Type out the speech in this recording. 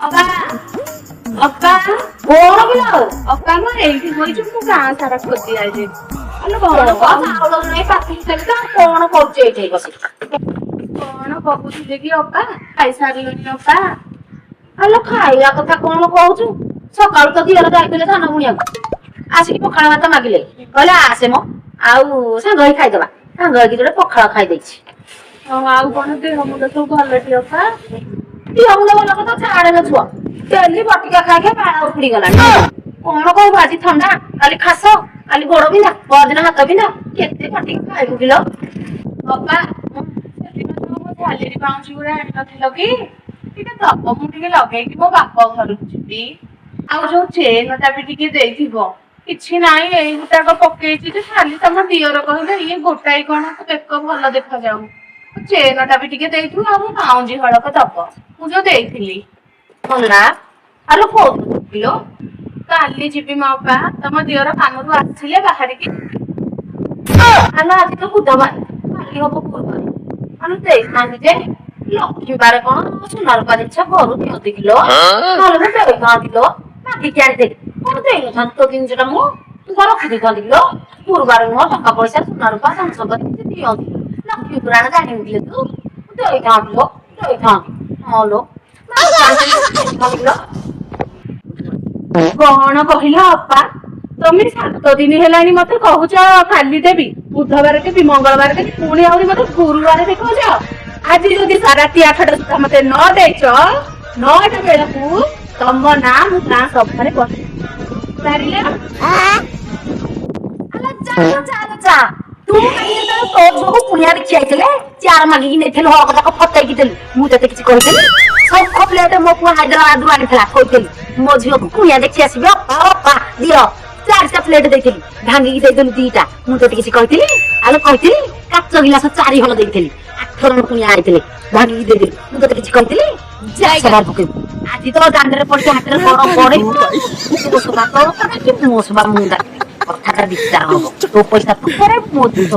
ଅପା ଅପା କଣ କିଲୋ ଅପା ମୁଁ ଏଇଠି ବଇଛୁ ମୁଁ ଗାଁ ସାରା ଖୋଜି ଆଇଛି ଆଲୋ କଣ ଚାଉଳ ନାଇଁ ପାଖରେ ତ କଣ କରୁଛୁ ଏଇଠି ବସି କଣ କହୁଥିଲେ କି ଅପା ଖାଇସାରିଲଣି ଅପା ଆଲୋ ଖାଇବା କଥା କଣ କହୁଛୁ ସକାଳୁ ତ ଦିଅର ଯାଇଥିଲେ ଧାନ ବୁଣିବାକୁ ଆସିକି ପଖାଳ ଭାତ ମାଗିଲେ କହିଲେ ଆସେ ମ ଆଉ ସାଙ୍ଗ ହେଇ ଖାଇଦବା ସାଙ୍ଗ ହେଇକି ଯୋଉଟେ ପଖାଳ ଖାଇଦେଇଛି ଆଉ କଣ ଦେହ ମୁଣ୍ଡ ସବୁ ଭଲ ଟି ଅପା ଦେହ ମୁଣ୍ଡ ଭଲ କଥା ଛାଡେ ନ ଛୁଆ ଡେଲି ବଟିକା ଖାଇକି ପାଳ ଉପୁଡି ଗଲାଣି କଣ କହିବୁ ଆଜି ଥଣ୍ଡା କାଲି ଖାସ କାଲି ଗୋଡ ବିନ୍ଧା ପରଦିନ ହାତ ବିନ୍ଧା କେତେ ବଟିକା ଖାଇବୁ କିଲୋ ଅପା ଝାଲେରି ପାଉଁଜି ଗୁଡା ଆଣିନଥିଲ କି ଟିକେ ଦବ ମୁଁ ଟିକେ ଲଗେଇକି ମୋ ବାପ ଘରକୁ ଯିବି ଆଉ ଯୋଉ ଚେନ ଟା ବି ଟିକେ ଦେଇଥିବ କିଛି ନାହିଁ ଏଇ ଗୋଟାକ ପକେଇଛି ଯେ ଖାଲି ତମ ଦିଅର କହିଲେ ଇଏ ଗୋଟାଏ କଣ ବେକ ଭଲ ଦେଖାଯାଉ ଚେନ ଟା ବି ଟିକେ ଦେଇଥିବ ଆଉ ପାଉଁଜି ହଳକ ଦବ ମୁଁ ଯୋଉ ଦେଇଥିଲି ହେଲା ଆଲୋ କୋଉଦିନ ଯିବିଲୋ କାଲି ଯିବି ମୋ ଅପା ତମ ଦିଅର କାମରୁ ଆସିଲେ ବାହାରିକି ଆଲୋ ଆଜି ତ ବୁଧବାର କାଲି ହବ ଗୁରୁବାର ଆଲୋ ଦେଇଥାନ୍ତି ଯେ ଲକ୍ଷ୍ମୀବାର କଣ ସୁନା ରୂପା ଜିନିଷ ଘରୁ ଦିଅନ୍ତି କିଲୋ ନହେଲେ ମୁଁ ଦେଇଥାନ୍ତି ଲୋ ମାଗିକି ଆଣିଦେଲି କଣ ଦେଇନଥାନ୍ତି ତୋ ଜିନିଷଟା ମୁଁ ତୁ କଣ ରଖିଦେଇଥାନ୍ତି କିଲୋ ଗୁରୁବାର ନୁହଁ ଟଙ୍କା ପଇସା ସୁନା ରୂପା ଧନ ସମ୍ପତ୍ତି କିଛି ଦିଅନ୍ତି ଲକ୍ଷ୍ମୀ ପୁରାଣ ଜାଣିବୁ କିଲୋ ତୁ ମୁଁ ଦେଇଥାନ୍ତି ଲୋ ଦେଇଥାନ୍ତି ହଁ ଲୋ କଣ କହିଲ ଅପା ତମେ 7 ଦିନ ହେଲାଣି ମତେ କହୁଛ କାଲି ଦେବି ବୁଧବାର ଦେବି ମଙ୍ଗଳବାର ଦେବି ପୁଣି ଆହୁରି ମତେ ଗୁରୁବାର ଦେଖଉଛ ଆଜି ଯଦି ରାତି 8ଟା ସୁଦ୍ଧା ମତେ ନ ଦେଇଛ 9ଟା ବେଳକୁ ତମ ନାଁ ମୁଁ ଗାଁ ସଭାରେ କହିବି ବୁଝିପାରିଲେ ତୁ କାଲି ଯେତେବେଳେ ତୋ ଝୁଅକୁ କୁଣିଆ ଦେଖି ଯାଇଥିଲେ ଚାର ମାଗିକି ନେଇଥିଲୁ ହଳକ ଯାକ ଫଟେଇକି ଦେଲୁ ମୁଁ ତତେ କିଛି କହିଥିଲି ଶଙ୍ଖ ପ୍ଲେଟ ମୋ ପୁଅ ହାଇଦ୍ରାବାଦରୁ ଆଣିଥିଲା କହିଥିଲି ମୋ ଝିଅକୁ କୁଣିଆ ଦେଖି ଆସିବି ଅପା ଅପା ଦିଅ 4ଟା ପ୍ଲେଟ ଦେଇଥିଲି ଭାଙ୍ଗିକି ଦେଇଦେଲୁ 2ଟା ମୁଁ ତତେ କିଛି କହିଥିଲି ଆଲୋ କହିଥିଲି କାଚ ଗିଲାସ 4 ହଳ ଦେଇଥିଲି 8 ଜଣ କୁଣିଆ ଆଣିଥିଲେ ଭାଙ୍ଗିକି ଦେଇଦେଲି ମୁଁ ତତେ କିଛି କହିଥିଲି ସବାର ପକେଇବୁ ଆଜି ତ ଦାଣ୍ଡରେ ପଡିଛି ହାତରେ ବଡ ବଢେଇ ତୋ ସଭା ତୋର କାଟିବି ମୋ ସଭା ମୁଁ ଡାକିବି କଥାଟା ବିଚାର ହବ ତୋ ପଇସା ତୁ ଫେରେ ମୋ ଜିନିଷ